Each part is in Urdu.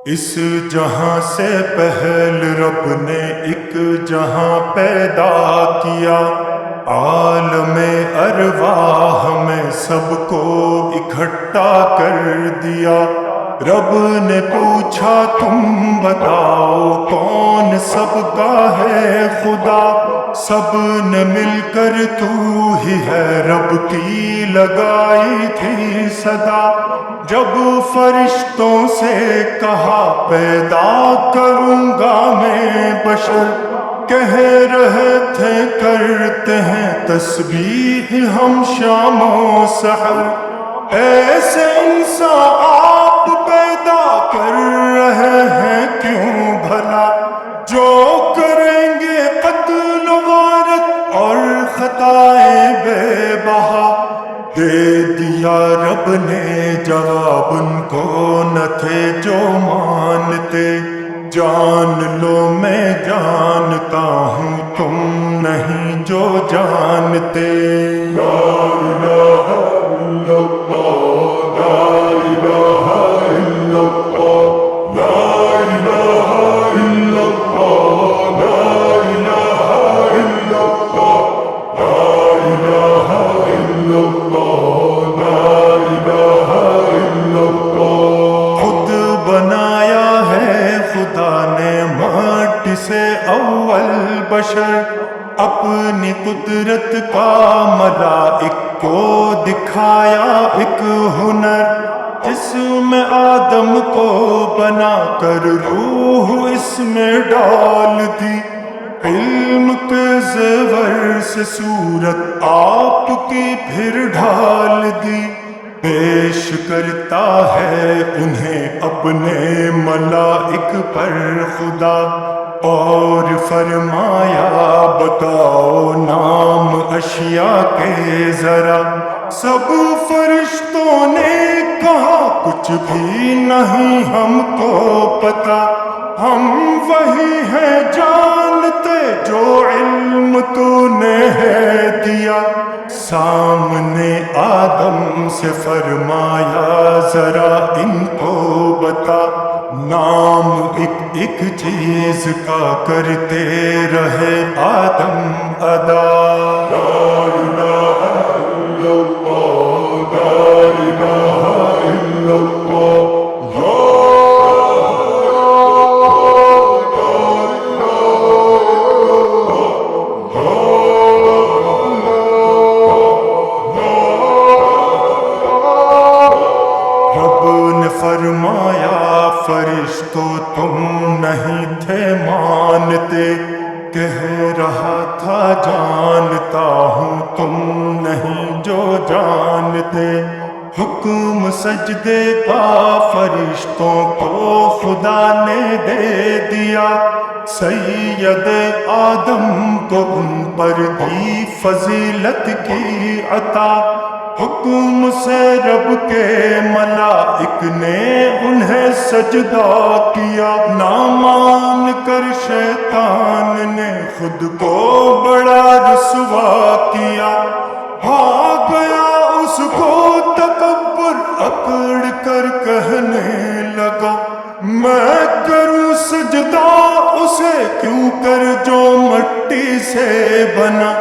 اس جہاں سے پہل رب نے ایک جہاں پیدا کیا، عالم ارواح میں سب کو اکٹھا کر دیا۔ رب نے پوچھا تم بتاؤ کون سب کا ہے خدا، سب نے مل کر تو ہی ہے رب کی لگائی تھی صدا۔ جب فرشتوں سے کہا پیدا کروں گا میں بشر، کہہ رہے تھے کرتے ہیں تسبیح ہم شام و سحر۔ ایسے انسان آپ پیدا کر رہے ہیں کیوں بھلا، جو کریں گے قتل و غارت اور خطائیں بے بہا۔ دے دیا رب نے جواب ان کو نہ تھے جو مانتے، جان لو میں جانتا ہوں تم نہیں جو جانتے۔ لا الہ الا اللہ، لا الہ الا اللہ، لا الہ الا اللہ، لا الہ الا اللہ، لا الہ الا اللہ، لا الہ الا اللہ۔ خود بنایا ہے خدا نے مٹی سے اول بشر، اپنی قدرت کا ملائک کو دکھایا ایک ہنر، جس میں آدم کو بنا کر روح اس میں ڈال دی۔ علم کے زیور سے صورت آپ کی پھر ڈھال دی، پیش کرتا ہے انہیں اپنے ملائک پر خدا، اور فرمایا بتاؤ نام اشیاء کے ذرا۔ سب فرشتوں نے کہا کچھ بھی نہیں ہم کو پتا، ہم وہی ہیں جانتے جو علم تو نے ہے دیا۔ سامنے آدم سے فرمایا ذرا ان کو بتا، نام ایک ایک چیز کا کرتے رہے آدم ادا۔ لا الہ الا اللہ، لا الہ الا اللہ، فرمایا فرشتوں تم نہیں تھے مانتے، کہہ رہا تھا جانتا ہوں تم نہیں جو جانتے۔ حکم سجدے کا فرشتوں کو خدا نے دے دیا، سید آدم کو ان پر دی فضیلت کی عطا۔ حکم سے رب کے ملائک نے انہیں سجدہ کیا، نہ مان کر شیطان نے خود کو بڑا رسوا کیا۔ آ گیا اس کو تکبر اکڑ کر کہنے لگا، میں کروں سجدہ اسے کیوں کر جو مٹی سے بنا۔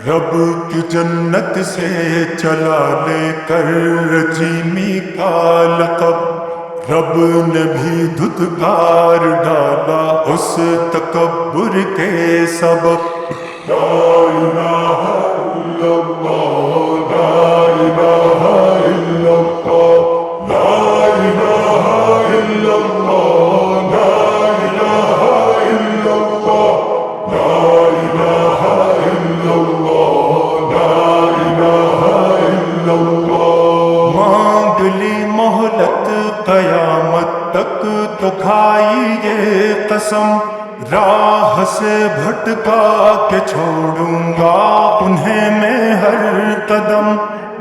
رب کی جنت سے چلا لے کر رجیمی کا لقب، رب نے بھی دھتکار ڈالا اس تکبر کے سبب۔ لا الہ الا اللہ، لا الہ الا اللہ، لا الہ الا اللہ، لا الہ الا اللہ، لا الہ الا اللہ، لا الہ الا اللہ۔ مانگ لی مہلت قیامت تک تو کھائی یہ قسم، راہ سے بھٹکا کے چھوڑوں گا انہیں میں ہر قدم۔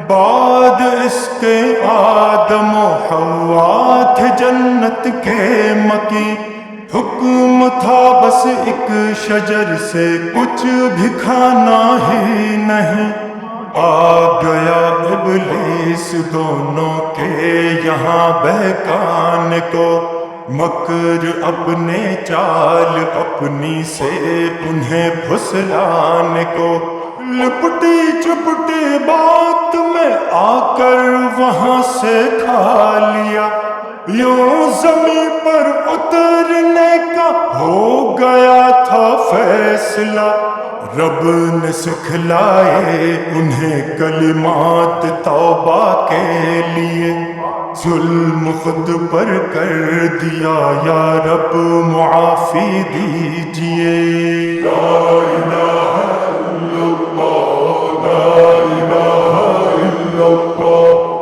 بعد اس کے آدم و حوا تھے جنت کے مکی، حکم تھا بس ایک شجر سے کچھ بھی کھانا ہی نہیں۔ آ گیا ابلیس دونوں کے یہاں بہکانے کو، مکر اپنے چال اپنی سے انہیں پھسلانے کو، لپٹی چپٹی بات میں آ کر وہاں سے کھا لیا، یوں زمین پر اترنے کا ہو گیا تھا فیصلہ، رب نے سکھلائے انہیں کلمات توبہ کے لیے، ظلم خود پر کر دیا یا رب معافی دیجئے۔ لا الہ الا اللہ، لا الہ الا اللہ،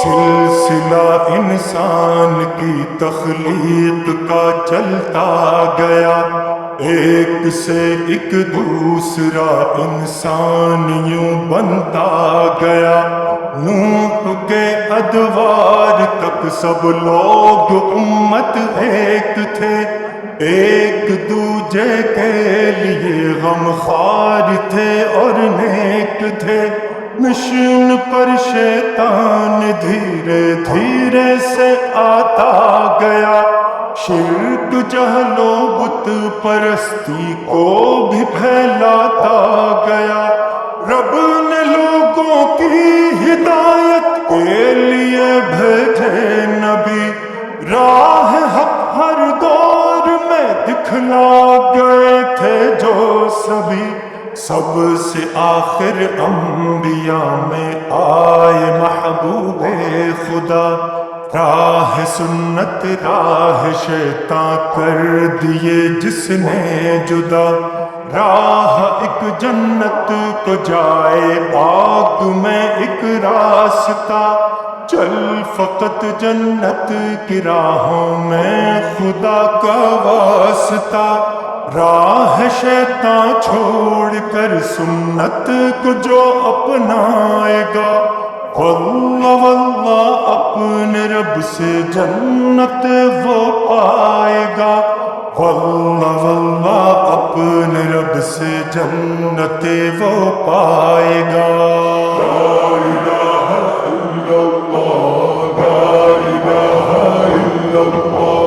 سلسلہ انسان کی تخلیق کا چلتا گیا، ایک سے ایک دوسرا انسان یوں بنتا گیا، نوح کے ادوار تک سب لوگ امت ایک تھے، ایک دوجے کے لیے غمخوار تھے اور نیک تھے، مشن پر شیطان دھیرے دھیرے سے آتا گیا، شرک جہل و بت پرستی کو بھی پھیلاتا گیا، رب نے لوگوں کی ہدایت کے لیے بھیجے نبی، راہ حق ہر دور میں دکھلا گئے تھے جو سبھی، سب سے آخر انبیاء میں آئے محبوب خدا، راہ سنت راہ شیطان کر دیے جس نے جدا، راہ ایک جنت کو جائے آگ میں ایک راستہ، چل فقط جنت کی راہوں میں خدا کا واسطہ، راہ شیطان چھوڑ کر سنت کو جو اپنائے گا، واللہ واللہ اپنے رب سے جنت وہ پائے گا، واللہ واللہ اپنے رب سے جنت وہ پائے گا۔ لا الہ الا اللہ، لا الہ الا اللہ۔